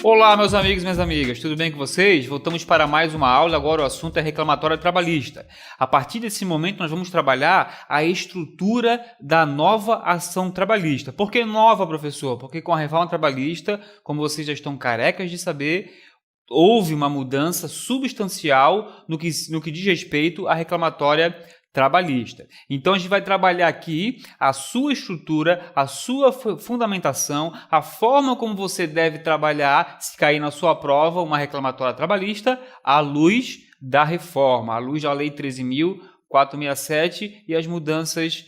Olá, meus amigos e minhas amigas, tudo bem com vocês? Voltamos para mais uma aula, agora o assunto é reclamatória trabalhista. A partir desse momento nós vamos trabalhar a estrutura da nova ação trabalhista. Por que nova, professor? Porque com a reforma trabalhista, como vocês já estão carecas de saber, houve uma mudança substancial no que diz respeito à reclamatória trabalhista. Então a gente vai trabalhar aqui a sua estrutura, a sua fundamentação, a forma como você deve trabalhar se cair na sua prova uma reclamatória trabalhista à luz da reforma, à luz da Lei 13.467 e as mudanças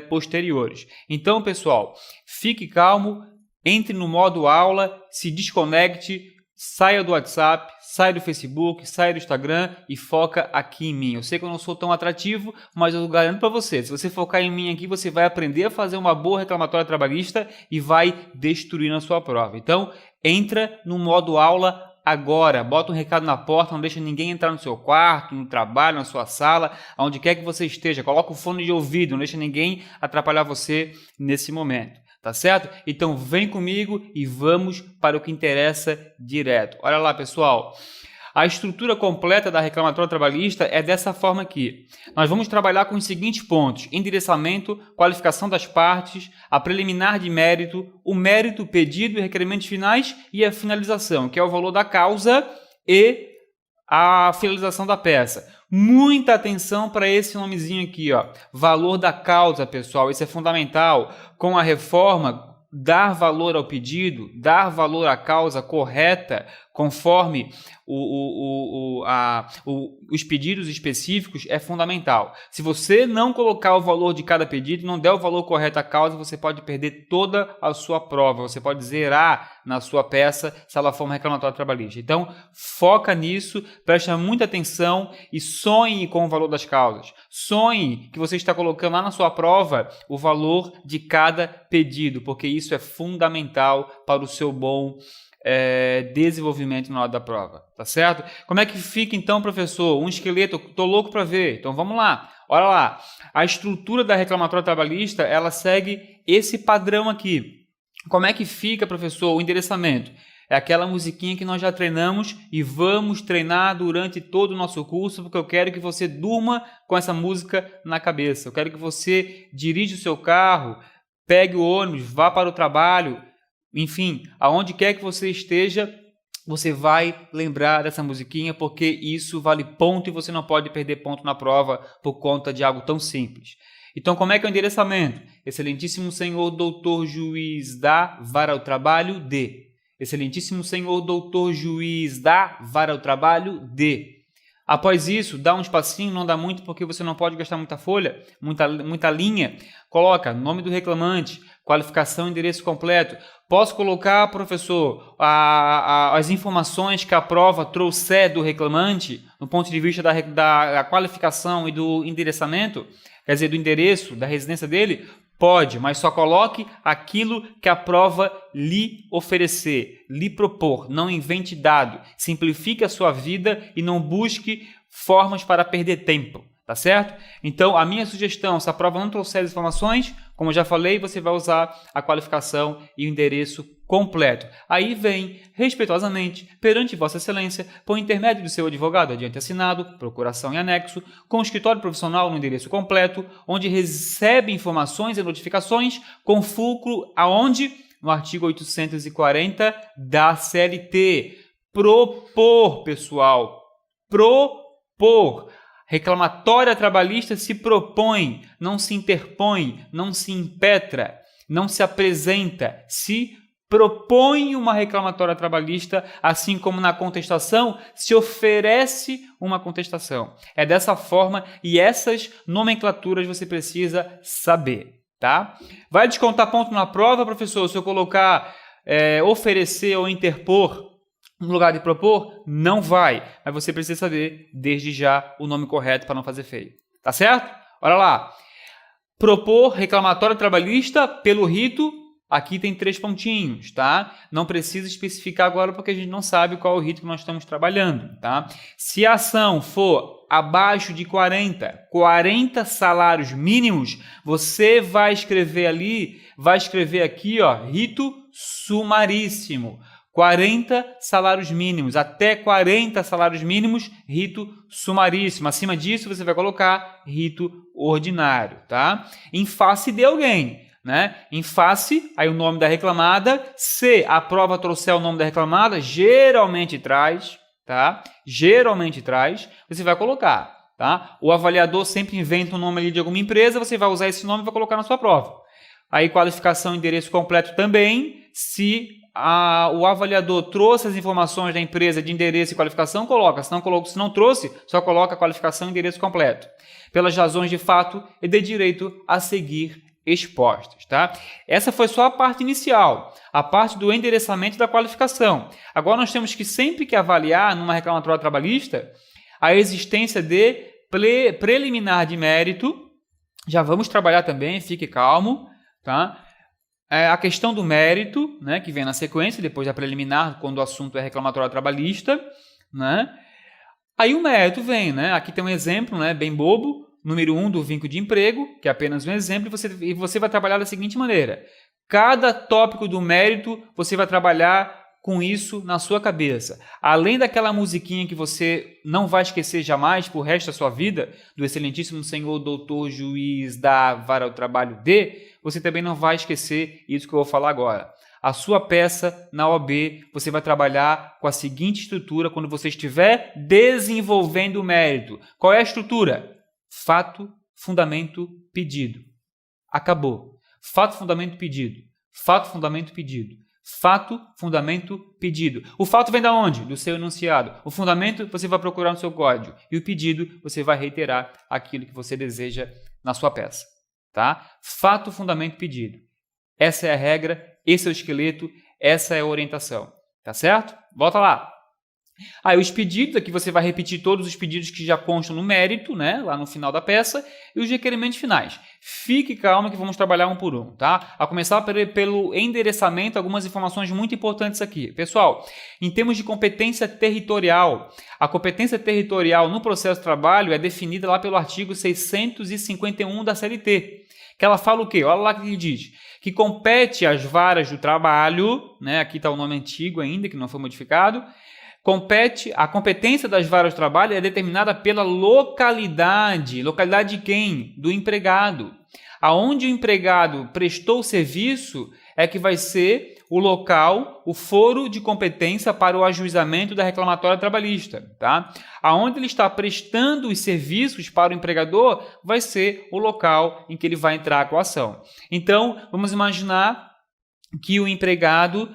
posteriores. Então, pessoal, fique calmo, entre no modo aula, se desconecte, saia do WhatsApp, saia do Facebook, saia do Instagram e foca aqui em mim. Eu sei que eu não sou tão atrativo, mas eu garanto para você, se você focar em mim aqui, você vai aprender a fazer uma boa reclamatória trabalhista e vai destruir na sua prova. Então, entra no modo aula agora, bota um recado na porta, não deixa ninguém entrar no seu quarto, no trabalho, na sua sala, aonde quer que você esteja. Coloca o fone de ouvido, não deixa ninguém atrapalhar você nesse momento. Tá certo? Então vem comigo e vamos para o que interessa direto. Olha lá, pessoal. A estrutura completa da reclamatória trabalhista é dessa forma aqui. Nós vamos trabalhar com os seguintes pontos: endereçamento, qualificação das partes, a preliminar de mérito, o mérito, pedido e requerimentos finais e a finalização, que é o valor da causa e a finalização da peça. Muita atenção para esse nomezinho aqui, ó. Valor da causa, pessoal, isso é fundamental. Com a reforma, dar valor ao pedido, dar valor à causa correta, conforme os pedidos específicos, é fundamental. Se você não colocar o valor de cada pedido, não der o valor correto à causa, você pode perder toda a sua prova, você pode zerar na sua peça se ela for uma reclamatória trabalhista. Então, foca nisso, presta muita atenção e sonhe com o valor das causas. Sonhe que você está colocando lá na sua prova o valor de cada pedido, porque isso é fundamental para o seu bom desenvolvimento na hora da prova, tá certo? Como é que fica então, professor? Um esqueleto, tô louco para ver. Então vamos lá. Olha lá. A estrutura da reclamatória trabalhista, ela segue esse padrão aqui. Como é que fica, professor, o endereçamento? É aquela musiquinha que nós já treinamos e vamos treinar durante todo o nosso curso, porque eu quero que você durma com essa música na cabeça. Eu quero que você dirija o seu carro, pegue o ônibus, vá para o trabalho, enfim, aonde quer que você esteja, você vai lembrar dessa musiquinha, porque isso vale ponto e você não pode perder ponto na prova por conta de algo tão simples. Então, como é que é o endereçamento? Excelentíssimo senhor doutor juiz da vara ao trabalho de. Excelentíssimo senhor doutor juiz da vara ao trabalho de. Após isso, dá um espacinho, não dá muito porque você não pode gastar muita folha, muita linha. Coloca nome do reclamante, qualificação e endereço completo. Posso colocar, professor, as informações que a prova trouxer do reclamante, no ponto de vista da qualificação e do endereçamento, quer dizer, do endereço, da residência dele? Pode, mas só coloque aquilo que a prova lhe oferecer, lhe propor. Não invente dado. Simplifique a sua vida e não busque formas para perder tempo. Tá certo? Então, a minha sugestão, se a prova não trouxer as informações, como eu já falei, você vai usar a qualificação e o endereço completo. Aí vem, respeitosamente, perante Vossa Excelência, por intermédio do seu advogado adiante assinado, procuração e anexo, com o escritório profissional no endereço completo, onde recebe informações e notificações com fulcro aonde? No artigo 840 da CLT. Propor, pessoal. Propor. Reclamatória trabalhista se propõe, não se interpõe, não se impetra, não se apresenta, se propõe uma reclamatória trabalhista, assim como na contestação se oferece uma contestação. É dessa forma e essas nomenclaturas você precisa saber, tá? Vai descontar ponto na prova, professor, se eu colocar oferecer ou interpor no lugar de propor? Não vai, mas você precisa saber desde já o nome correto para não fazer feio, tá certo? Olha lá, propor reclamatória trabalhista pelo rito, aqui tem 3 pontinhos, tá? Não precisa especificar agora porque a gente não sabe qual é o rito que nós estamos trabalhando, tá? Se a ação for abaixo de 40 salários mínimos, você vai escrever aqui, ó, rito sumaríssimo. 40 salários mínimos, até 40 salários mínimos, rito sumaríssimo. Acima disso, você vai colocar rito ordinário, tá? Em face de alguém, né? Em face, aí o nome da reclamada. Se a prova trouxer o nome da reclamada, geralmente traz, tá? Geralmente traz, você vai colocar, tá? O avaliador sempre inventa um nome ali de alguma empresa, você vai usar esse nome e vai colocar na sua prova. Aí qualificação, endereço completo também, se o avaliador trouxe as informações da empresa de endereço e qualificação, coloca. Se não trouxe, só coloca qualificação e endereço completo. Pelas razões de fato e de direito a seguir expostas, tá? Essa foi só a parte inicial, a parte do endereçamento da qualificação. Agora nós temos que sempre que avaliar numa reclamatória trabalhista a existência de preliminar de mérito. Já vamos trabalhar também, fique calmo, tá? A questão do mérito, né, que vem na sequência, depois da preliminar, quando o assunto é reclamatória trabalhista, né? Aí o mérito vem, né? Aqui tem um exemplo, né, bem bobo, número 1 do vínculo de emprego, que é apenas um exemplo, e você vai trabalhar da seguinte maneira. Cada tópico do mérito, você vai trabalhar com isso na sua cabeça. Além daquela musiquinha que você não vai esquecer jamais por resto da sua vida, do excelentíssimo senhor doutor juiz da vara do trabalho D, você também não vai esquecer isso que eu vou falar agora. A sua peça na OAB, você vai trabalhar com a seguinte estrutura quando você estiver desenvolvendo o mérito. Qual é a estrutura? Fato, fundamento, pedido. Acabou. Fato, fundamento, pedido. Fato, fundamento, pedido. Fato, fundamento, pedido. O fato vem da onde? Do seu enunciado. O fundamento você vai procurar no seu código. E o pedido você vai reiterar aquilo que você deseja na sua peça. Tá? Fato, fundamento, pedido. Essa é a regra, esse é o esqueleto, essa é a orientação. Tá certo? Volta lá. Aí os pedidos, aqui você vai repetir todos os pedidos que já constam no mérito, né, lá no final da peça, e os requerimentos finais. Fique calmo que vamos trabalhar um por um, tá? A começar pelo endereçamento, algumas informações muito importantes aqui. Pessoal, em termos de competência territorial, a competência territorial no processo de trabalho é definida lá pelo artigo 651 da CLT, que ela fala o quê? Olha lá o que ele diz. Que compete às varas do trabalho, né, aqui está o nome antigo ainda, que não foi modificado, a competência das varas de trabalho é determinada pela localidade. Localidade de quem? Do empregado. Aonde o empregado prestou o serviço é que vai ser o local, o foro de competência para o ajuizamento da reclamatória trabalhista. Tá? Aonde ele está prestando os serviços para o empregador vai ser o local em que ele vai entrar com a ação. Então, vamos imaginar que o empregado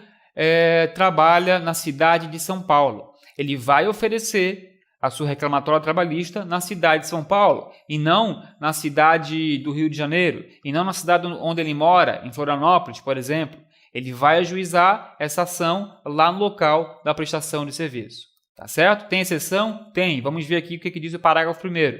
trabalha na cidade de São Paulo. Ele vai oferecer a sua reclamatória trabalhista na cidade de São Paulo e não na cidade do Rio de Janeiro e não na cidade onde ele mora, em Florianópolis, por exemplo. Ele vai ajuizar essa ação lá no local da prestação de serviço. Tá certo? Tem exceção? Tem. Vamos ver aqui o que diz o parágrafo 1º.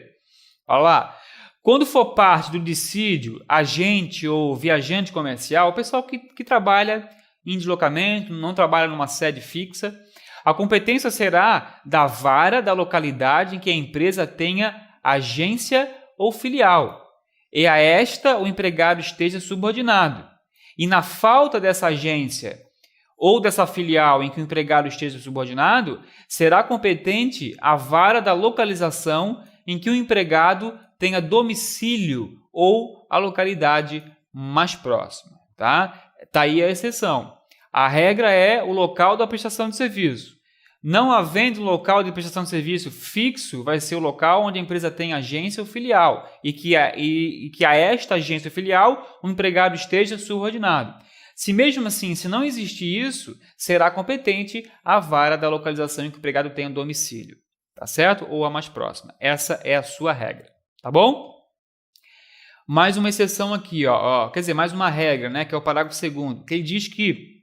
Olha lá. Quando for parte do dissídio, agente ou viajante comercial, o pessoal que trabalha em deslocamento, não trabalha numa sede fixa, a competência será da vara da localidade em que a empresa tenha agência ou filial, e a esta o empregado esteja subordinado. E na falta dessa agência ou dessa filial em que o empregado esteja subordinado, será competente a vara da localização em que o empregado tenha domicílio ou a localidade mais próxima. Tá aí a exceção. A regra é o local da prestação de serviço. Não havendo local de prestação de serviço fixo, vai ser o local onde a empresa tem agência ou filial e que a esta agência ou filial o empregado esteja subordinado. Se mesmo assim, se não existir isso, será competente a vara da localização em que o empregado tenha domicílio. Tá certo? Ou a mais próxima. Essa é a sua regra. Tá bom? Mais uma exceção aqui, quer dizer, mais uma regra, né, que é o parágrafo 2º, que ele diz que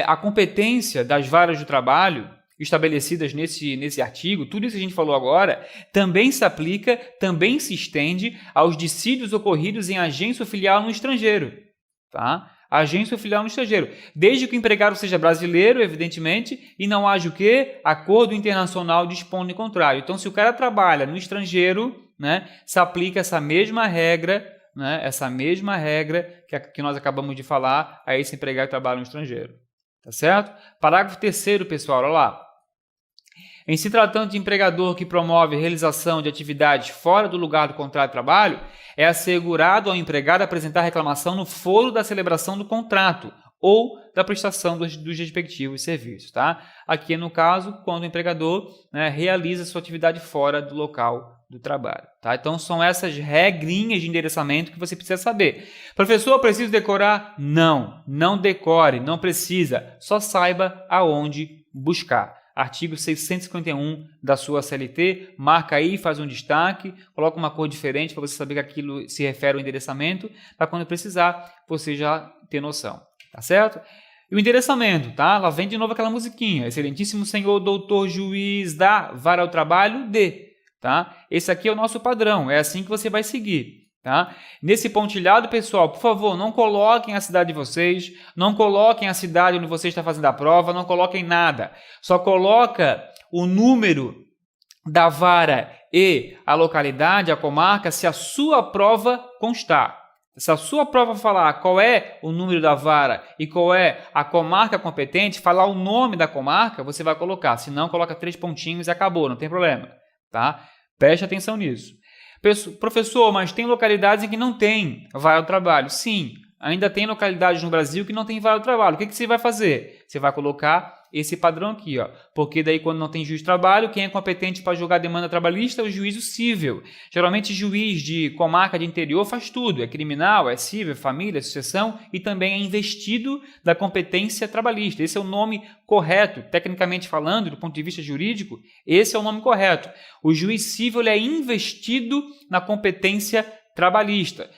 a competência das varas do trabalho estabelecidas nesse artigo, tudo isso que a gente falou agora, também se aplica, também se estende aos dissídios ocorridos em agência ou filial no estrangeiro. Tá? Agência ou filial no estrangeiro. Desde que o empregado seja brasileiro, evidentemente, e não haja o quê? Acordo internacional dispondo em contrário. Então, se o cara trabalha no estrangeiro, né, se aplica essa mesma regra, né, que nós acabamos de falar a esse empregado que trabalha no estrangeiro. tá certo? Parágrafo 3º, pessoal, olha lá. Em se tratando de empregador que promove a realização de atividades fora do lugar do contrato de trabalho, é assegurado ao empregado apresentar reclamação no foro da celebração do contrato ou da prestação dos respectivos serviços. Tá? Aqui, no caso, quando o empregador realiza sua atividade fora do local do trabalho. Tá? Então, são essas regrinhas de endereçamento que você precisa saber. Professor, preciso decorar? Não, não decore, não precisa. Só saiba aonde buscar. Artigo 651 da sua CLT, marca aí, faz um destaque, coloca uma cor diferente para você saber que aquilo se refere ao endereçamento, para quando precisar, você já ter noção, tá certo? E o endereçamento, tá? Lá vem de novo aquela musiquinha, excelentíssimo senhor doutor juiz da Vara ao Trabalho de, tá? Esse aqui é o nosso padrão, é assim que você vai seguir. Tá? Nesse pontilhado, pessoal, por favor, não coloquem a cidade de vocês, não coloquem a cidade onde você está fazendo a prova, não coloquem nada. Só coloca o número da vara e a localidade, a comarca, se a sua prova constar. Se a sua prova falar qual é o número da vara e qual é a comarca competente, falar o nome da comarca, você vai colocar. Se não, coloca 3 pontinhos e acabou, não tem problema. Tá? Preste atenção nisso. Professor, mas tem localidades em que não tem vara do trabalho. Sim, ainda tem localidades no Brasil que não tem vara do trabalho. O que você vai fazer? Você vai colocar esse padrão aqui, ó. Porque daí quando não tem juiz de trabalho, quem é competente para julgar a demanda trabalhista é o juízo civil. Geralmente juiz de comarca de interior faz tudo. É criminal, é civil, é família, é sucessão e também é investido da competência trabalhista. Esse é o nome correto, tecnicamente falando, do ponto de vista jurídico, esse é o nome correto. O juiz civil ele é investido na competência trabalhista.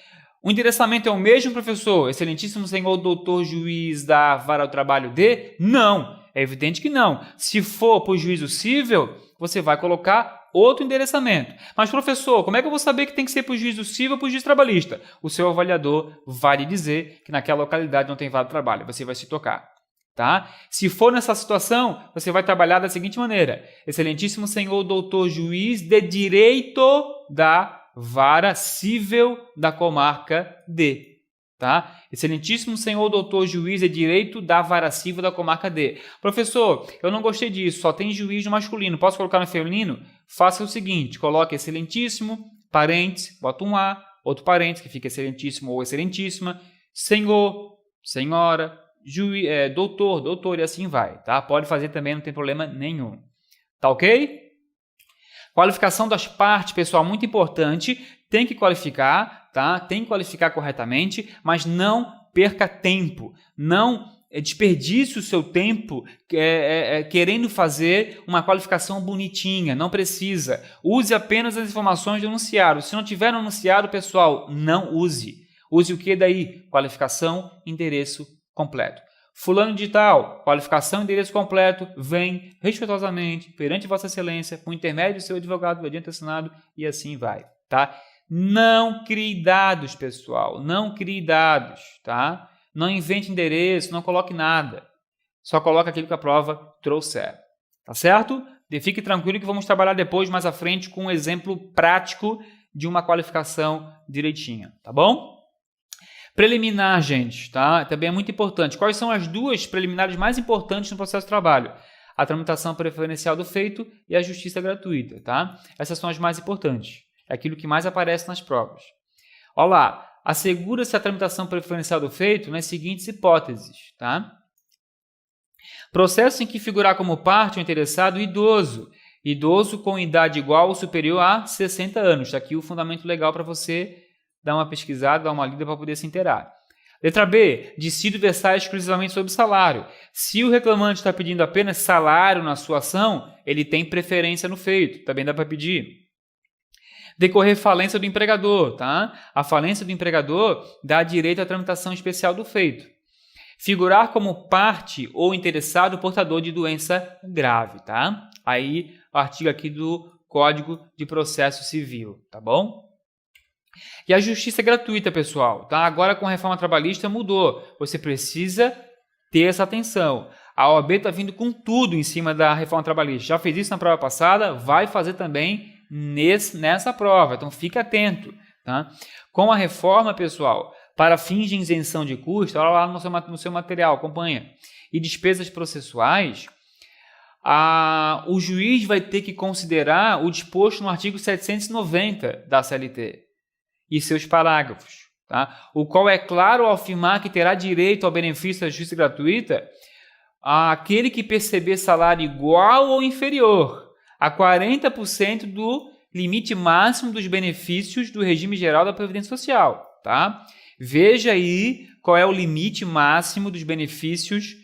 O endereçamento é o mesmo, professor? Excelentíssimo senhor doutor juiz da Vara ao Trabalho de? Não, é evidente que não. Se for para o juízo civil, você vai colocar outro endereçamento. Mas, professor, como é que eu vou saber que tem que ser para o juízo civil ou para o juiz trabalhista? O seu avaliador vai lhe dizer que naquela localidade não tem vara de trabalho. Você vai se tocar. Tá? Se for nessa situação, você vai trabalhar da seguinte maneira. Excelentíssimo senhor doutor juiz de direito da Vara Civil da comarca D. Tá? Excelentíssimo senhor doutor juiz de direito da Vara Civil da comarca D. Professor, eu não gostei disso, só tem juiz no masculino, posso colocar no feminino? Faça o seguinte, coloque excelentíssimo, parênteses, bota um A, outro parênteses, que fica excelentíssimo ou excelentíssima, senhor, senhora, doutor, doutor, e assim vai. Tá? Pode fazer também, não tem problema nenhum. Tá ok? Qualificação das partes, pessoal, muito importante, tem que qualificar, tá? Tem que qualificar corretamente, mas não perca tempo, não desperdice o seu tempo querendo fazer uma qualificação bonitinha, não precisa. Use apenas as informações do enunciado. Se não tiver no enunciado, pessoal, não use. Use o que daí? Qualificação, endereço completo. Fulano de tal, qualificação e endereço completo, vem respeitosamente perante Vossa Excelência, por intermédio do seu advogado, do adiante assinado, e assim vai, tá? Não crie dados, pessoal, não crie dados, tá? Não invente endereço, não coloque nada. Só coloque aquilo que a prova trouxer, tá certo? E fique tranquilo que vamos trabalhar depois, mais à frente, com um exemplo prático de uma qualificação direitinha, tá bom? Preliminar, gente, tá? Também é muito importante. Quais são as duas preliminares mais importantes no processo de trabalho? A tramitação preferencial do feito e a justiça gratuita, tá? Essas são as mais importantes. É aquilo que mais aparece nas provas. Olha lá, assegura-se a tramitação preferencial do feito nas seguintes hipóteses, tá? Processo em que figurar como parte o interessado idoso. Idoso com idade igual ou superior a 60 anos. Está aqui o fundamento legal para você dar uma pesquisada, dar uma lida para poder se inteirar. Letra B, dissídio versar exclusivamente sobre salário. Se o reclamante está pedindo apenas salário na sua ação, ele tem preferência no feito, também dá para pedir. Decorrer falência do empregador, tá? A falência do empregador dá direito à tramitação especial do feito. Figurar como parte ou interessado portador de doença grave, tá? Aí, o artigo aqui do Código de Processo Civil, tá bom? E a justiça gratuita, pessoal, tá? Agora com a reforma trabalhista mudou. Você precisa ter essa atenção. A OAB está vindo com tudo em cima da reforma trabalhista. Já fez isso na prova passada, vai fazer também nessa prova. Então, fique atento, tá? Com a reforma, pessoal, para fins de isenção de custo, olha lá no seu material, acompanha, e despesas processuais, o juiz vai ter que considerar o disposto no artigo 790 da CLT e seus parágrafos, tá? O qual é claro ao afirmar que terá direito ao benefício da justiça gratuita aquele que perceber salário igual ou inferior a 40% do limite máximo dos benefícios do regime geral da Previdência Social, tá? Veja aí qual é o limite máximo dos benefícios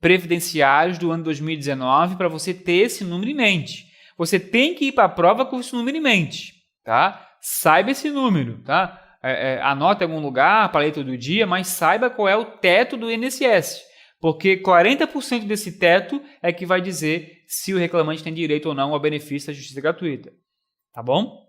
previdenciários do ano 2019 para você ter esse número em mente. Você tem que ir para a prova com esse número em mente, tá? Saiba esse número, tá? Anote em algum lugar para ler todo dia, mas saiba qual é o teto do INSS, porque 40% desse teto é que vai dizer se o reclamante tem direito ou não ao benefício da justiça gratuita, tá bom?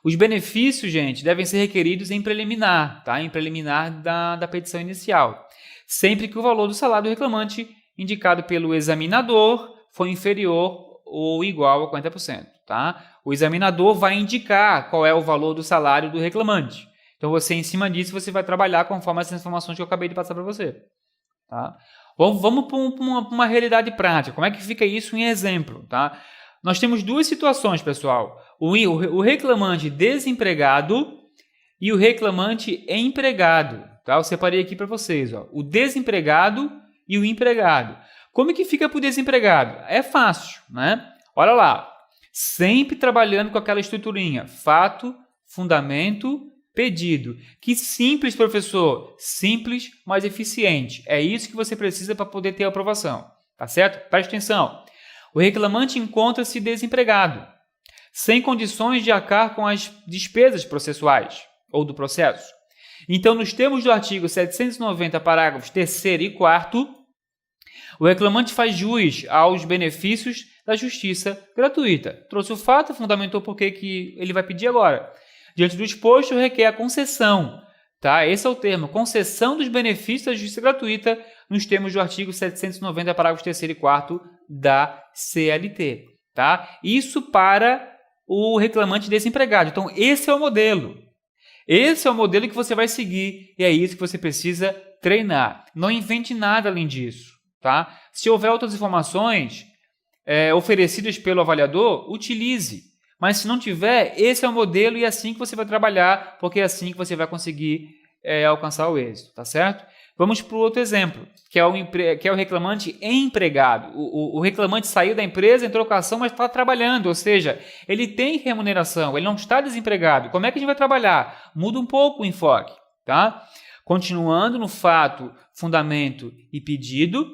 Os benefícios, gente, devem ser requeridos em preliminar, tá? Em preliminar da petição inicial, sempre que o valor do salário do reclamante indicado pelo examinador for inferior ou igual a 40%, tá? O examinador vai indicar qual é o valor do salário do reclamante. Então, você, em cima disso, você vai trabalhar conforme essas informações que eu acabei de passar para você, tá? Vamos para uma realidade prática. Como é que fica isso em exemplo, tá? Nós temos duas situações, pessoal. O reclamante desempregado e o reclamante empregado. Tá? Eu separei aqui para vocês. Ó. O desempregado e o empregado. Como é que fica para o desempregado? É fácil, né? Olha lá. Sempre trabalhando com aquela estruturinha. Fato, fundamento, pedido. Que simples, professor. Simples, mas eficiente. É isso que você precisa para poder ter a aprovação. Tá certo? Preste atenção. O reclamante encontra-se desempregado, sem condições de arcar com as despesas processuais ou do processo. Então, nos termos do artigo 790, parágrafos 3º e 4º, o reclamante faz jus aos benefícios da justiça gratuita. Trouxe o fato, fundamentou por que ele vai pedir agora. Diante do exposto, requer a concessão. Tá? Esse é o termo, concessão dos benefícios da justiça gratuita, nos termos do artigo 790, parágrafos 3º e 4º da CLT. Tá? Isso para o reclamante desempregado. Então, esse é o modelo. Esse é o modelo que você vai seguir e é isso que você precisa treinar. Não invente nada além disso. Tá? Se houver outras informações oferecidas pelo avaliador, utilize. Mas se não tiver, esse é o modelo e é assim que você vai trabalhar, porque é assim que você vai conseguir alcançar o êxito. Tá certo? Vamos para o outro exemplo, que é o reclamante empregado. O reclamante saiu da empresa, entrou com a ação, mas está trabalhando, ou seja, ele tem remuneração, ele não está desempregado. Como é que a gente vai trabalhar? Muda um pouco o enfoque. Tá? Continuando no fato, fundamento e pedido,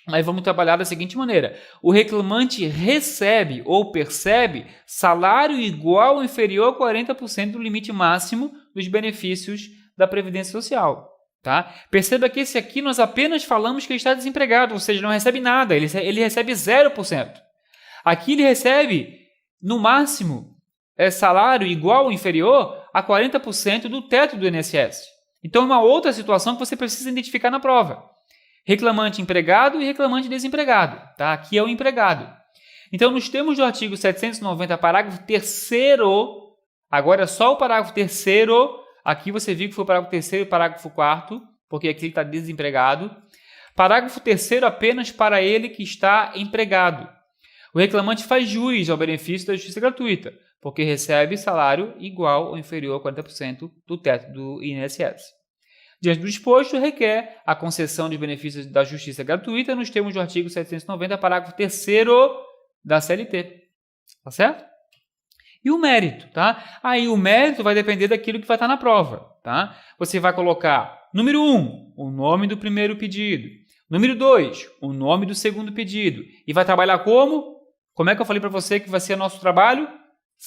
aí vamos trabalhar da seguinte maneira. O reclamante recebe ou percebe salário igual ou inferior a 40% do limite máximo dos benefícios da Previdência Social. Tá? Perceba que esse aqui nós apenas falamos que ele está desempregado, ou seja, não recebe nada, ele recebe 0%. Aqui ele recebe, no máximo, salário igual ou inferior a 40% do teto do INSS. Então, é uma outra situação que você precisa identificar na prova. Reclamante empregado e reclamante desempregado. Tá? Aqui é o empregado. Então, nos termos do artigo 790, parágrafo 3º, agora é só o parágrafo 3º, aqui você viu que foi o parágrafo 3º e o parágrafo 4º, porque aqui ele está desempregado. Parágrafo 3º apenas para ele que está empregado. O reclamante faz jus ao benefício da justiça gratuita, porque recebe salário igual ou inferior a 40% do teto do INSS. Diante do exposto, requer a concessão de benefícios da justiça gratuita nos termos do artigo 790, parágrafo 3º da CLT. Tá certo? E o mérito, tá? Aí o mérito vai depender daquilo que vai estar na prova, tá? Você vai colocar, número 1, o nome do primeiro pedido. Número 2, o nome do segundo pedido. E vai trabalhar como? Como é que eu falei para você que vai ser nosso trabalho?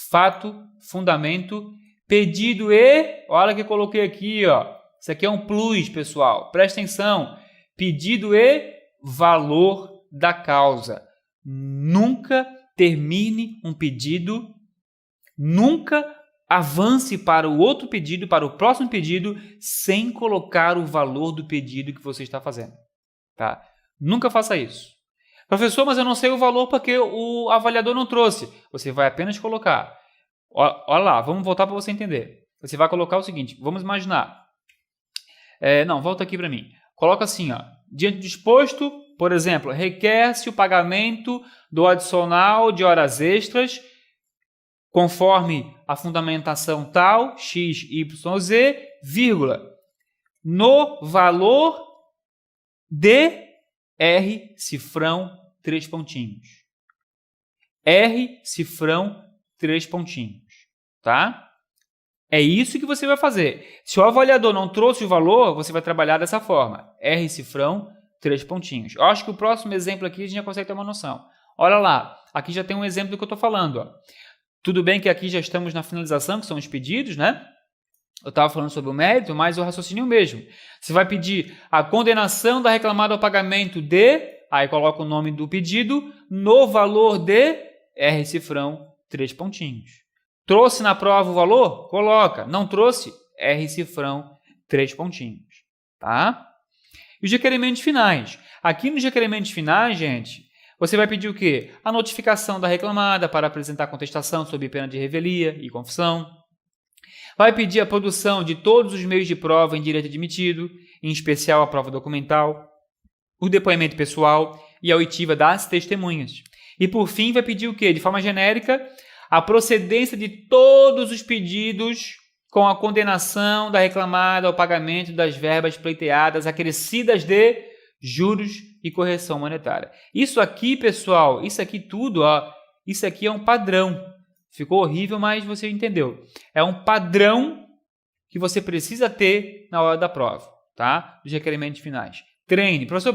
Fato, fundamento, pedido e... Olha o que eu coloquei aqui, ó. Isso aqui é um plus, pessoal. Presta atenção. Pedido e valor da causa. Nunca termine um pedido, nunca avance para o outro pedido, para o próximo pedido, sem colocar o valor do pedido que você está fazendo. Tá? Nunca faça isso. Professor, mas eu não sei o valor porque o avaliador não trouxe. Você vai apenas colocar. Olha lá, vamos voltar para você entender. Você vai colocar o seguinte, vamos imaginar. Não, volta aqui para mim. Coloca assim, ó, diante do exposto, por exemplo, requer-se o pagamento do adicional de horas extras conforme a fundamentação tal, x, y, z, vírgula, no valor de R cifrão 3 pontinhos. R cifrão 3 pontinhos, tá? É isso que você vai fazer. Se o avaliador não trouxe o valor, você vai trabalhar dessa forma. R cifrão 3 pontinhos. Eu acho que o próximo exemplo aqui a gente já consegue ter uma noção. Olha lá, aqui já tem um exemplo do que eu estou falando. Ó. Tudo bem que aqui já estamos na finalização, que são os pedidos, né? Eu estava falando sobre o mérito, mas o raciocínio é o mesmo. Você vai pedir a condenação da reclamada ao pagamento de, aí coloca o nome do pedido, no valor de R cifrão 3 pontinhos. Trouxe na prova o valor? Coloca. Não trouxe? R cifrão 3 pontinhos. Tá? E os requerimentos finais. Aqui nos requerimentos finais, gente, você vai pedir o quê? A notificação da reclamada para apresentar contestação sob pena de revelia e confissão. Vai pedir a produção de todos os meios de prova em direito admitido, em especial a prova documental, o depoimento pessoal e a oitiva das testemunhas. E, por fim, vai pedir o quê? De forma genérica, a procedência de todos os pedidos com a condenação da reclamada ao pagamento das verbas pleiteadas acrescidas de juros e correção monetária. Isso aqui, pessoal, isso aqui tudo, ó, isso aqui é um padrão. Ficou horrível, mas você entendeu. É um padrão que você precisa ter na hora da prova, tá? Dos requerimentos finais. Treine. Professor,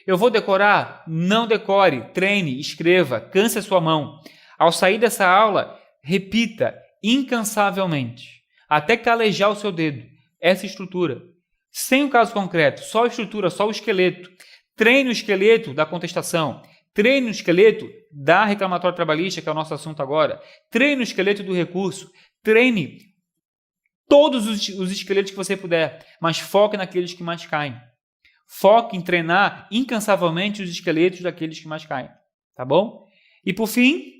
eu vou decorar? Não decore. Treine, escreva, canse a sua mão. Ao sair dessa aula, repita incansavelmente, até calejar o seu dedo, essa estrutura. Sem o caso concreto, só a estrutura, só o esqueleto. Treine o esqueleto da contestação. Treine o esqueleto da reclamatória trabalhista, que é o nosso assunto agora. Treine o esqueleto do recurso. Treine todos os esqueletos que você puder, mas foque naqueles que mais caem. Foque em treinar incansavelmente os esqueletos daqueles que mais caem. Tá bom? E por fim,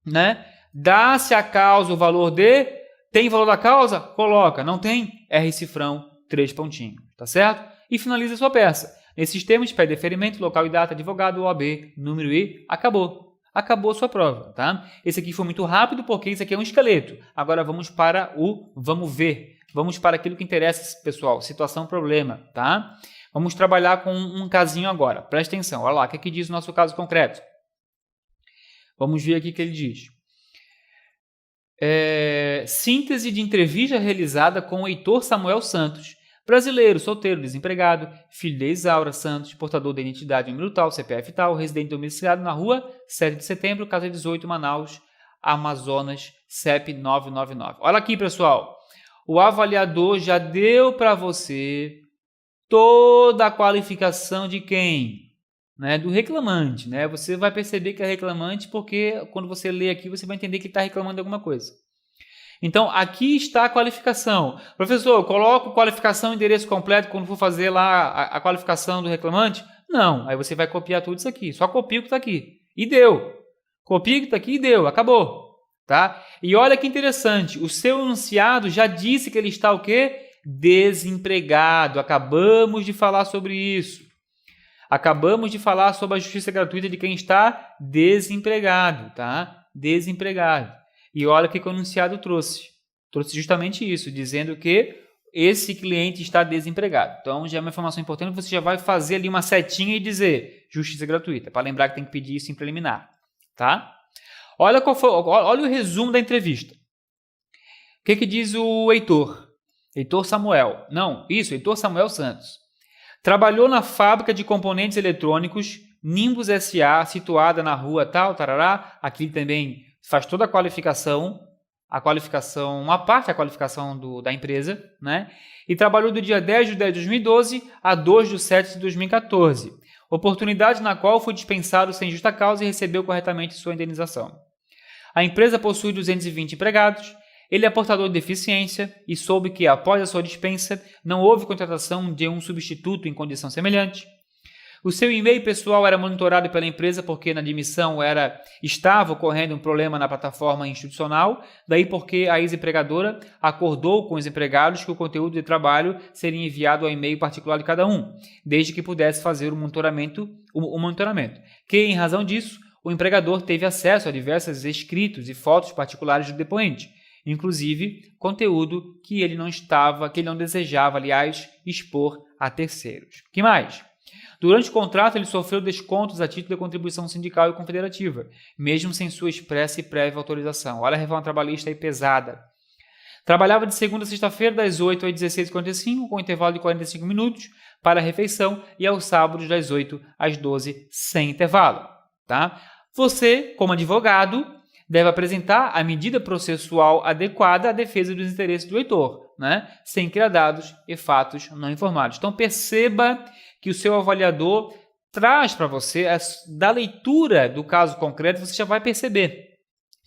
né? Dá-se a causa o valor de... Tem valor da causa? Coloca. Não tem? R cifrão 3 pontinhos. Tá certo? E finaliza a sua peça. Nesses termos, pede deferimento, local e data, advogado, OAB, número e acabou. Acabou a sua prova, tá? Esse aqui foi muito rápido porque isso aqui é um esqueleto. Agora vamos para o vamos ver. Vamos para aquilo que interessa, pessoal. Situação, problema, tá? Vamos trabalhar com um casinho agora. Presta atenção. Olha lá, o que é que diz o nosso caso concreto? Vamos ver aqui o que ele diz. Síntese de entrevista realizada com o Heitor Samuel Santos, brasileiro, solteiro, desempregado, filho de Isaura Santos, portador da identidade número tal, CPF tal, residente domiciliado na rua 7 de setembro, casa 18, Manaus, Amazonas, CEP 999. Olha aqui, pessoal. O avaliador já deu para você toda a qualificação de quem? Né? Do reclamante. Né? Você vai perceber que é reclamante porque quando você lê aqui, você vai entender que está reclamando de alguma coisa. Então, aqui está a qualificação. Professor, eu coloco qualificação e endereço completo quando for fazer lá a qualificação do reclamante? Não. Aí você vai copiar tudo isso aqui. Só copia o que está aqui. E deu. Copia o que está aqui e deu. Acabou. Tá? E olha que interessante. O seu enunciado já disse que ele está o quê? Desempregado. Acabamos de falar sobre isso. Acabamos de falar sobre a justiça gratuita de quem está desempregado. Tá? Desempregado. E olha o que o enunciado trouxe. Trouxe justamente isso, dizendo que esse cliente está desempregado. Então, já é uma informação importante, você já vai fazer ali uma setinha e dizer justiça gratuita, para lembrar que tem que pedir isso em preliminar. Tá? Olha o resumo da entrevista. O que diz o Heitor? Heitor Samuel. Não, isso, Heitor Samuel Santos. Trabalhou na fábrica de componentes eletrônicos Nimbus S.A., situada na rua tal, tarará. Aqui também faz toda a qualificação, uma parte da qualificação da empresa, né? E trabalhou do dia 10 de 10 de 2012 a 2 de 7 de 2014. Oportunidade na qual foi dispensado sem justa causa e recebeu corretamente sua indenização. A empresa possui 220 empregados, ele é portador de deficiência e soube que, após a sua dispensa, não houve contratação de um substituto em condição semelhante. O seu e-mail pessoal era monitorado pela empresa porque na admissão estava ocorrendo um problema na plataforma institucional, daí porque a ex-empregadora acordou com os empregados que o conteúdo de trabalho seria enviado ao e-mail particular de cada um, desde que pudesse fazer o monitoramento, que, em razão disso, o empregador teve acesso a diversos escritos e fotos particulares do depoente, inclusive conteúdo que ele não desejava, aliás, expor a terceiros. O que mais? Durante o contrato, ele sofreu descontos a título de contribuição sindical e confederativa, mesmo sem sua expressa e prévia autorização. Olha a reforma trabalhista aí pesada. Trabalhava de segunda a sexta-feira, das 8 às 16h45, com intervalo de 45 minutos para a refeição, e aos sábados, das 8 às 12, sem intervalo. Tá? Você, como advogado, deve apresentar a medida processual adequada à defesa dos interesses do leitor, né? Sem criar dados e fatos não informados. Então, perceba que o seu avaliador traz para você, da leitura do caso concreto, você já vai perceber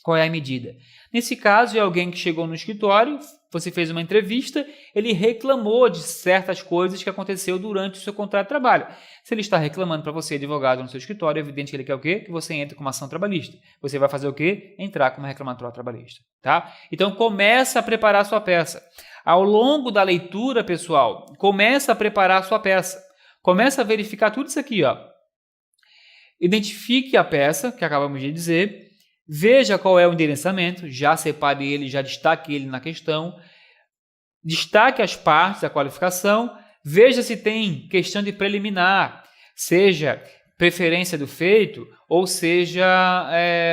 qual é a medida. Nesse caso, é alguém que chegou no escritório, você fez uma entrevista, ele reclamou de certas coisas que aconteceu durante o seu contrato de trabalho. Se ele está reclamando para você, advogado, no seu escritório, é evidente que ele quer o quê? Que você entre com uma ação trabalhista. Você vai fazer o quê? Entrar com uma reclamatória trabalhista. Tá? Então, começa a preparar a sua peça. Ao longo da leitura, pessoal, começa a preparar a sua peça. Começa a verificar tudo isso aqui. Ó. Identifique a peça, que acabamos de dizer. Veja qual é o endereçamento, já separe ele, já destaque ele na questão, destaque as partes da qualificação, veja se tem questão de preliminar, seja preferência do feito ou seja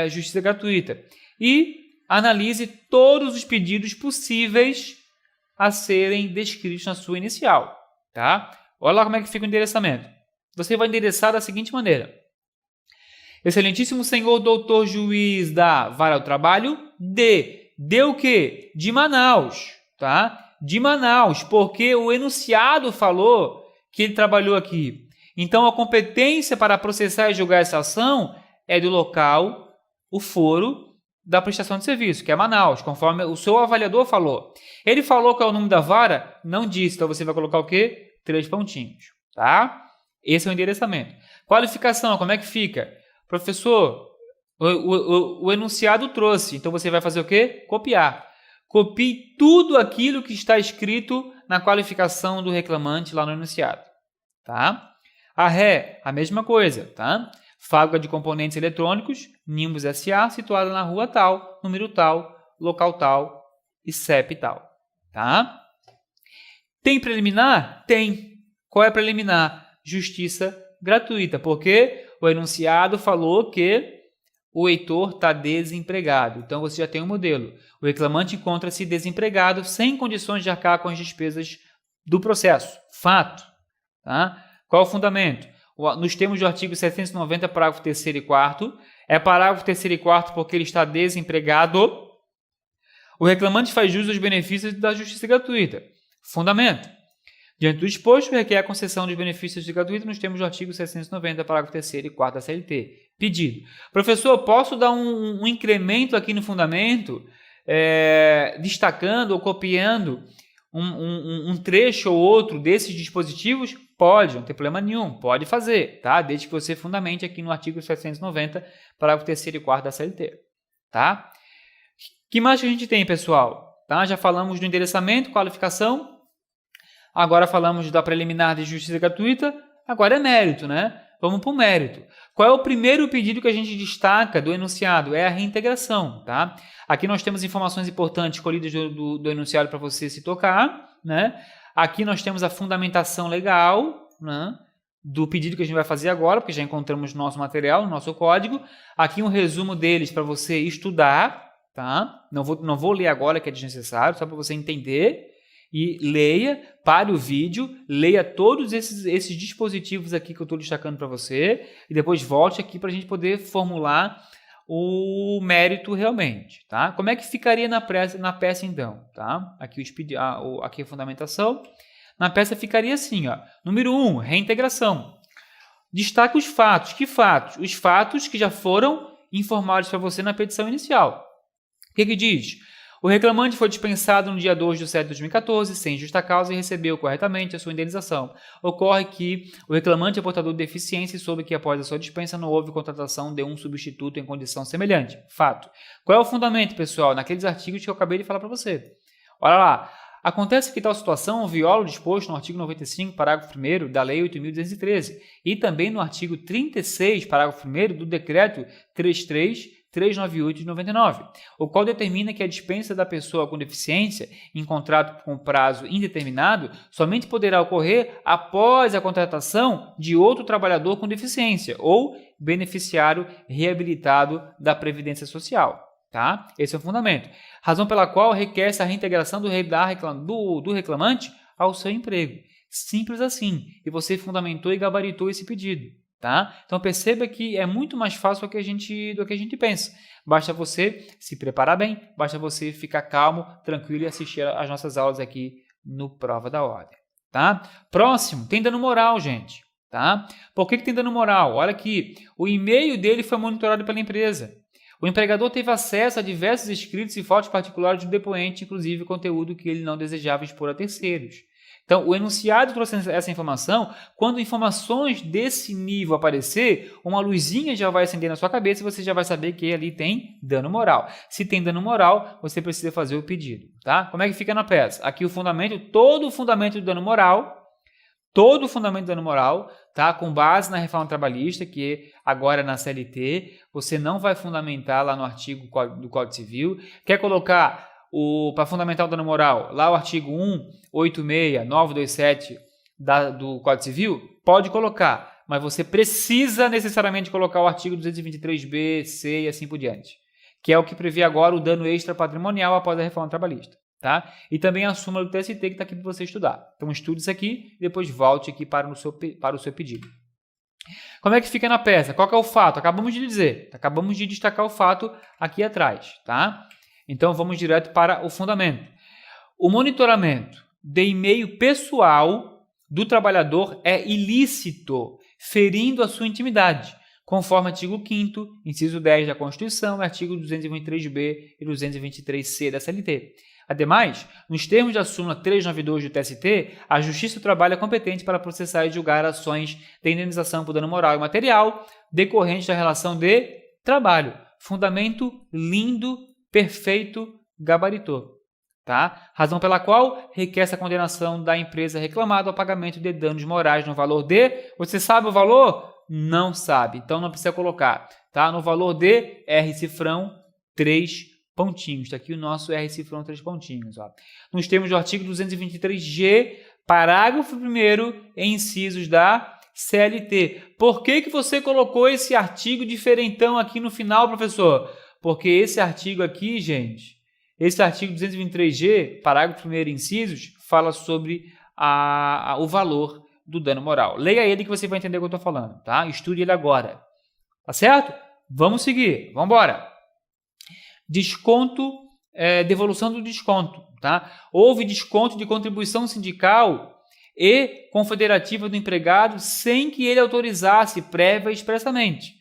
justiça gratuita. E analise todos os pedidos possíveis a serem descritos na sua inicial. Tá? Olha lá como é que fica o endereçamento. Você vai endereçar da seguinte maneira. Excelentíssimo senhor doutor juiz da Vara do Trabalho de o quê? De Manaus, tá? De Manaus, porque o enunciado falou que ele trabalhou aqui. Então, a competência para processar e julgar essa ação é do local, o foro da prestação de serviço, que é Manaus, conforme o seu avaliador falou. Ele falou qual é o nome da vara? Não disse, então você vai colocar o quê? 3 pontinhos, tá? Esse é o endereçamento. Qualificação, como é que fica? Professor, o enunciado trouxe, então você vai fazer o quê? Copiar. Copie tudo aquilo que está escrito na qualificação do reclamante lá no enunciado. Tá? A ré, a mesma coisa. Tá? Fábrica de componentes eletrônicos, Nimbus S.A., situada na rua tal, número tal, local tal e CEP tal. Tá? Tem preliminar? Tem. Qual é a preliminar? Justiça gratuita, porque o enunciado falou que o Heitor está desempregado. Então, você já tem um modelo. O reclamante encontra-se desempregado, sem condições de arcar com as despesas do processo. Fato. Tá? Qual é o fundamento? Nos termos do artigo 790, parágrafo 3º e 4º, é parágrafo 3º e 4º porque ele está desempregado. O reclamante faz jus aos benefícios da justiça gratuita. Fundamento. Diante do exposto, requer a concessão dos benefícios de gratuito nos termos do artigo 790, parágrafo 3º e 4º da CLT. Pedido. Professor, posso dar um incremento aqui no fundamento, destacando ou copiando um trecho ou outro desses dispositivos? Pode, não tem problema nenhum, pode fazer, tá? Desde que você fundamente aqui no artigo 790, parágrafo 3º e 4º da CLT. Tá? Que mais que a gente tem, pessoal? Tá? Já falamos do endereçamento, qualificação. Agora falamos da preliminar de justiça gratuita, agora é mérito, né? Vamos para o mérito. Qual é o primeiro pedido que a gente destaca do enunciado? É a reintegração, tá? Aqui nós temos informações importantes colhidas do enunciado para você se tocar, né? Aqui nós temos a fundamentação legal, né? Do pedido que a gente vai fazer agora, porque já encontramos no nosso material, no nosso código. Aqui um resumo deles para você estudar, tá? Não vou ler agora, que é desnecessário, só para você entender. E leia, pare o vídeo, leia todos esses dispositivos aqui que eu estou destacando para você e depois volte aqui para a gente poder formular o mérito realmente. Tá? Como é que ficaria na peça então? Tá? Aqui a fundamentação. Na peça ficaria assim. Ó. Número 1, reintegração. Destaque os fatos. Que fatos? Os fatos que já foram informados para você na petição inicial. O que diz? O reclamante foi dispensado no dia 2/7/2014, sem justa causa, e recebeu corretamente a sua indenização. Ocorre que o reclamante é portador de deficiência e soube que após a sua dispensa não houve contratação de um substituto em condição semelhante. Fato. Qual é o fundamento, pessoal? Naqueles artigos que eu acabei de falar para você. Olha lá. Acontece que tal situação viola o disposto no artigo 95, parágrafo 1º da Lei 8.213 e também no artigo 36, parágrafo 1º do Decreto 3.398 de 99, o qual determina que a dispensa da pessoa com deficiência em contrato com prazo indeterminado somente poderá ocorrer após a contratação de outro trabalhador com deficiência ou beneficiário reabilitado da Previdência Social. Tá? Esse é o fundamento. Razão pela qual requer-se a reintegração do reclamante ao seu emprego. Simples assim. E você fundamentou e gabaritou esse pedido. Tá? Então perceba que é muito mais fácil do que a gente pensa. Basta você se preparar bem, basta você ficar calmo, tranquilo e assistir às nossas aulas aqui no Prova da Ordem. Tá? Próximo, tem dano moral, gente. Tá? Por que tem dano moral? Olha aqui, o e-mail dele foi monitorado pela empresa. O empregador teve acesso a diversos escritos e fotos particulares do depoente, inclusive conteúdo que ele não desejava expor a terceiros. Então, o enunciado trouxe essa informação. Quando informações desse nível aparecer, uma luzinha já vai acender na sua cabeça e você já vai saber que ali tem dano moral. Se tem dano moral, você precisa fazer o pedido. Tá? Como é que fica na peça? Aqui o fundamento, todo o fundamento do dano moral, tá? Com base na reforma trabalhista, que agora é na CLT, você não vai fundamentar lá no artigo do Código Civil. Quer colocar para fundamentar o dano moral, lá o artigo 186.927 do Código Civil? Pode colocar, mas você precisa necessariamente colocar o artigo 223b, C e assim por diante, que é o que prevê agora o dano extra patrimonial após a reforma trabalhista. Tá? E também a súmula do TST que está aqui para você estudar. Então estude isso aqui e depois volte aqui para o seu pedido. Como é que fica na peça? Qual que é o fato? Acabamos de dizer, acabamos de destacar o fato aqui atrás. Tá? Então vamos direto para o fundamento. O monitoramento de e-mail pessoal do trabalhador é ilícito, ferindo a sua intimidade, conforme artigo 5º, inciso 10 da Constituição, e artigo 223b e 223c da CLT. Ademais, nos termos da súmula 392 do TST, a Justiça do Trabalho é competente para processar e julgar ações de indenização por dano moral e material decorrentes da relação de trabalho. Fundamento lindo, perfeito, gabaritou. Tá? Razão pela qual requer-se a condenação da empresa reclamada ao pagamento de danos morais no valor de... Você sabe o valor? Não sabe, então não precisa colocar. Tá? No valor de R cifrão 3 pontinhos. Está aqui o nosso R cifrão 3 pontinhos. Ó. Nos termos do artigo 223G, parágrafo 1º, incisos da CLT. Por que você colocou esse artigo diferentão aqui no final, professor? Porque esse artigo aqui, gente, esse artigo 223G, parágrafo 1º, incisos, fala sobre o valor do dano moral. Leia ele que você vai entender o que eu estou falando. Tá? Estude ele agora. Tá certo? Vamos seguir. Vamos embora. Desconto, devolução do desconto. Tá? Houve desconto de contribuição sindical e confederativa do empregado sem que ele autorizasse prévia e expressamente.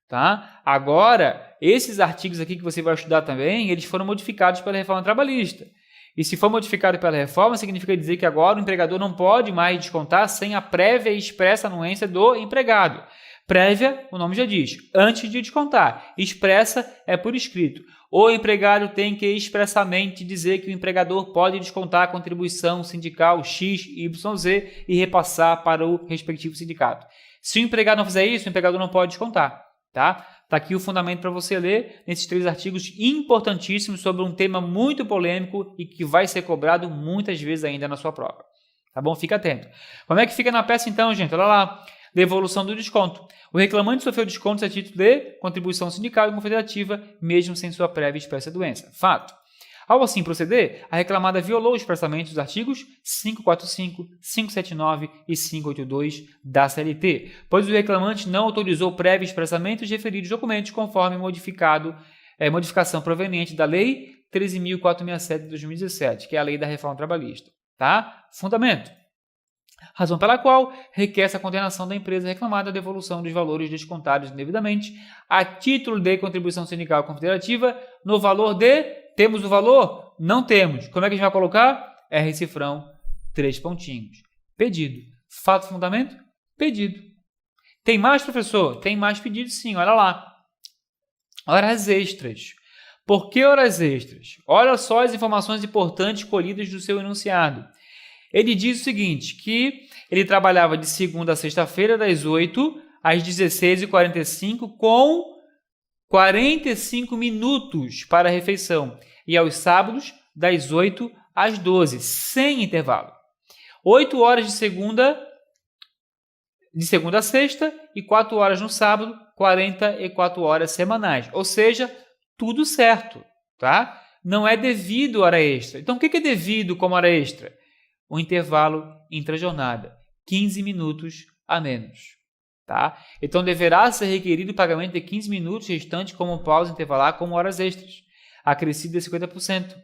Tá? Agora, esses artigos aqui que você vai estudar também, eles foram modificados pela reforma trabalhista. E se for modificado pela reforma, significa dizer que agora o empregador não pode mais descontar sem a prévia e expressa anuência do empregado. Prévia, o nome já diz, antes de descontar. Expressa é por escrito. O empregado tem que expressamente dizer que o empregador pode descontar a contribuição sindical X, Y, Z e repassar para o respectivo sindicato. Se o empregado não fizer isso, o empregador não pode descontar. Tá? Tá aqui o fundamento para você ler nesses 3 artigos importantíssimos sobre um tema muito polêmico e que vai ser cobrado muitas vezes ainda na sua prova. Tá bom? Fica atento. Como é que fica na peça então, gente? Olha lá. Devolução do desconto. O reclamante sofreu descontos a título de contribuição sindical e confederativa, mesmo sem sua prévia e expressa doença. Fato. Ao assim proceder, a reclamada violou expressamente os artigos 545, 579 e 582 da CLT, pois o reclamante não autorizou prévia e expressamente os referidos documentos conforme modificação proveniente da Lei 13.467 de 2017, que é a Lei da Reforma Trabalhista. Tá? Fundamento. Razão pela qual requer-se a condenação da empresa reclamada a devolução dos valores descontados indevidamente a título de contribuição sindical confederativa no valor de... Temos o valor? Não temos. Como é que a gente vai colocar? R cifrão, 3 pontinhos. Pedido. Fato fundamento? Pedido. Tem mais, professor? Tem mais pedidos sim, olha lá. Horas extras. Por que horas extras? Olha só as informações importantes colhidas do seu enunciado. Ele diz o seguinte, que ele trabalhava de segunda a sexta-feira, das 8 às 16h45, com 45 minutos para a refeição. E aos sábados, das 8 às 12, sem intervalo. 8 horas de segunda a sexta e 4 horas no sábado, 44 horas semanais. Ou seja, tudo certo, tá? Não é devido hora extra. Então, o que é devido como hora extra? O intervalo intra-jornada, 15 minutos a menos, tá? Então, deverá ser requerido o pagamento de 15 minutos restantes como pausa intervalar como horas extras, acrescido de 50%,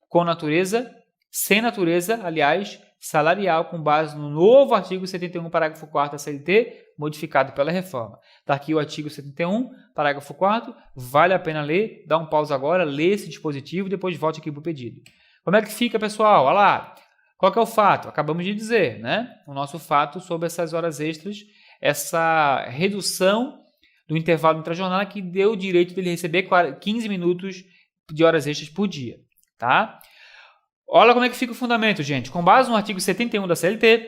com natureza, sem natureza, aliás, salarial, com base no novo artigo 71, parágrafo 4º da CLT, modificado pela reforma. Está aqui o artigo 71, parágrafo 4º, vale a pena ler, dá um pausa agora, lê esse dispositivo e depois volte aqui para o pedido. Como é que fica, pessoal? Olha lá, qual que é o fato? Acabamos de dizer, né? O nosso fato sobre essas horas extras, essa redução do intervalo intra-jornada que deu o direito dele receber 15 minutos de horas extras por dia, tá? Olha como é que fica o fundamento, gente. Com base no artigo 71 da CLT,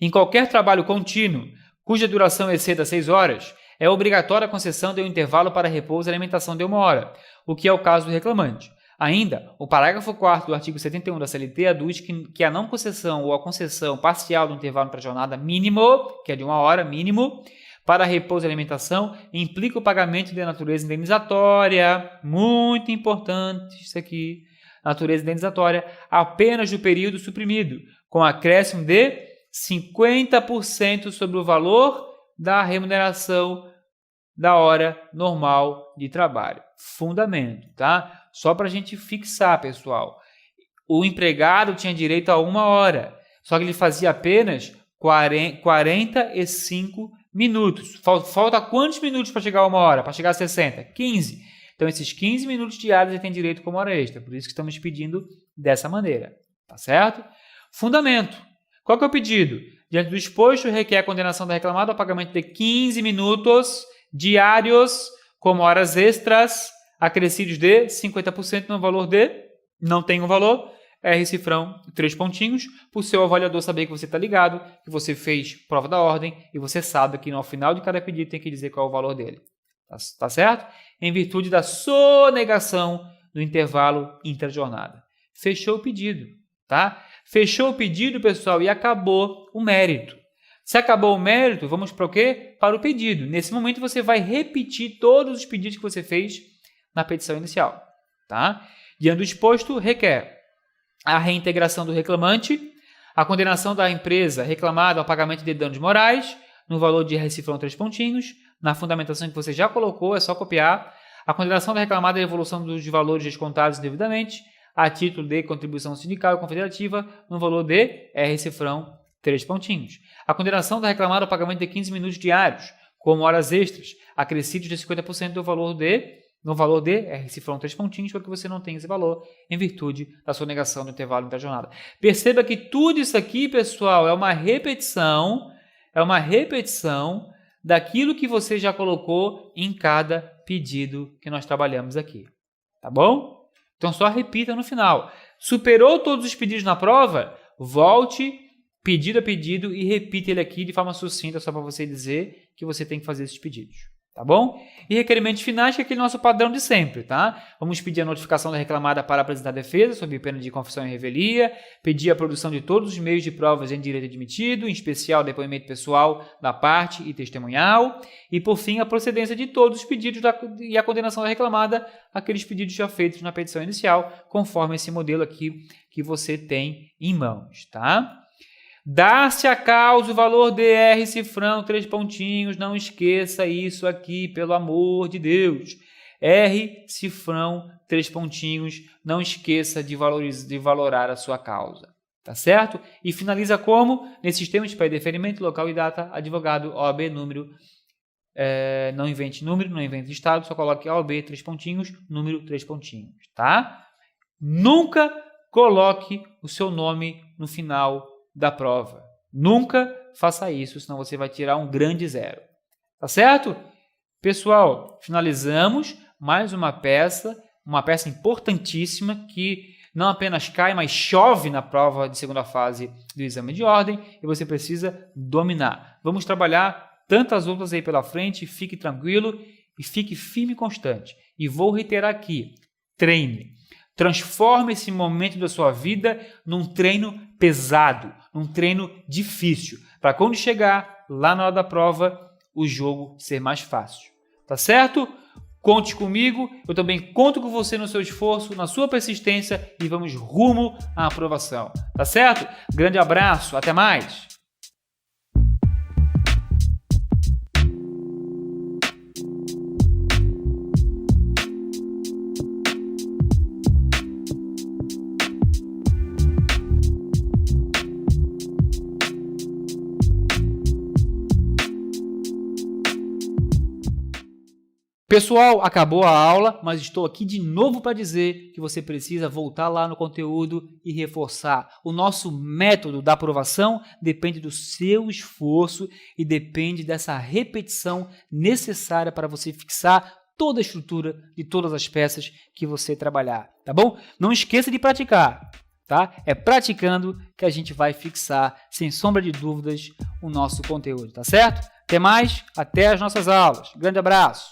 em qualquer trabalho contínuo, cuja duração exceda 6 horas, é obrigatória a concessão de um intervalo para repouso e alimentação de 1 hora, o que é o caso do reclamante. Ainda, o parágrafo 4º do artigo 71 da CLT aduz que a não concessão ou a concessão parcial do intervalo intra-jornada mínimo, que é de 1 hora mínimo, para repouso e alimentação, implica o pagamento de natureza indenizatória, muito importante isso aqui, natureza indenizatória, apenas do período suprimido, com acréscimo de 50% sobre o valor da remuneração da hora normal de trabalho. Fundamento, tá? Só para a gente fixar, pessoal. O empregado tinha direito a 1 hora, só que ele fazia apenas 45 minutos. Falta quantos minutos para chegar a 1 hora? Para chegar a 60? 15. Então, esses 15 minutos diários ele tem direito como hora extra. Por isso que estamos pedindo dessa maneira. Tá certo? Fundamento. Qual que é o pedido? Diante do exposto, requer a condenação da reclamada ao pagamento de 15 minutos diários como horas extras, acrescidos de 50% no valor de, não tem um valor, R cifrão, 3 pontinhos, para o seu avaliador saber que você está ligado, que você fez prova da ordem e você sabe que no final de cada pedido tem que dizer qual é o valor dele. Tá certo? Em virtude da sonegação do intervalo intra-jornada. Fechou o pedido, tá? Fechou o pedido, pessoal, e acabou o mérito. Se acabou o mérito, vamos para o quê? Para o pedido. Nesse momento, você vai repetir todos os pedidos que você fez na petição inicial, tá? Diante do exposto, requer a reintegração do reclamante, a condenação da empresa reclamada ao pagamento de danos morais, no valor de R cifrão 3 pontinhos, na fundamentação que você já colocou, é só copiar, a condenação da reclamada à evolução dos valores descontados indevidamente, a título de contribuição sindical e confederativa, no valor de R cifrão 3 pontinhos. A condenação da reclamada ao pagamento de 15 minutos diários, como horas extras, acrescidos de 50% no valor de R cifrão 3 pontinhos, porque você não tem esse valor em virtude da sonegação do intervalo intra-jornada. Perceba que tudo isso aqui, pessoal, é uma repetição daquilo que você já colocou em cada pedido que nós trabalhamos aqui. Tá bom? Então, só repita no final. Superou todos os pedidos na prova? Volte pedido a pedido e repita ele aqui de forma sucinta, só para você dizer que você tem que fazer esses pedidos. Tá bom? E requerimentos finais, que é aquele nosso padrão de sempre, tá? Vamos pedir a notificação da reclamada para apresentar defesa, sob pena de confissão e revelia, pedir a produção de todos os meios de provas em direito admitido, em especial depoimento pessoal da parte e testemunhal, e, por fim, a procedência de todos os pedidos e a condenação da reclamada, aqueles pedidos já feitos na petição inicial, conforme esse modelo aqui que você tem em mãos, tá? Dar-se a causa o valor de R cifrão 3 pontinhos, não esqueça isso aqui, pelo amor de Deus. R cifrão 3 pontinhos, não esqueça de valorar a sua causa, tá certo? E finaliza como? Nesses termos de deferimento, local e data, advogado, OAB, número, não invente número, não invente estado, só coloque OAB 3 pontinhos, número 3 pontinhos, tá? Nunca coloque o seu nome no final da prova. Nunca faça isso, senão você vai tirar um grande zero. Tá certo? Pessoal, finalizamos mais uma peça importantíssima que não apenas cai, mas chove na prova de segunda fase do exame de ordem e você precisa dominar. Vamos trabalhar tantas outras aí pela frente, fique tranquilo e fique firme e constante. E vou reiterar aqui, treine. Transforme esse momento da sua vida num treino pesado, num treino difícil, para quando chegar lá na hora da prova, o jogo ser mais fácil. Tá certo? Conte comigo, eu também conto com você no seu esforço, na sua persistência e vamos rumo à aprovação. Tá certo? Grande abraço, até mais! Pessoal, acabou a aula, mas estou aqui de novo para dizer que você precisa voltar lá no conteúdo e reforçar. O nosso método da aprovação depende do seu esforço e depende dessa repetição necessária para você fixar toda a estrutura de todas as peças que você trabalhar, tá bom? Não esqueça de praticar, tá? É praticando que a gente vai fixar, sem sombra de dúvidas, o nosso conteúdo, tá certo? Até mais, até as nossas aulas. Grande abraço!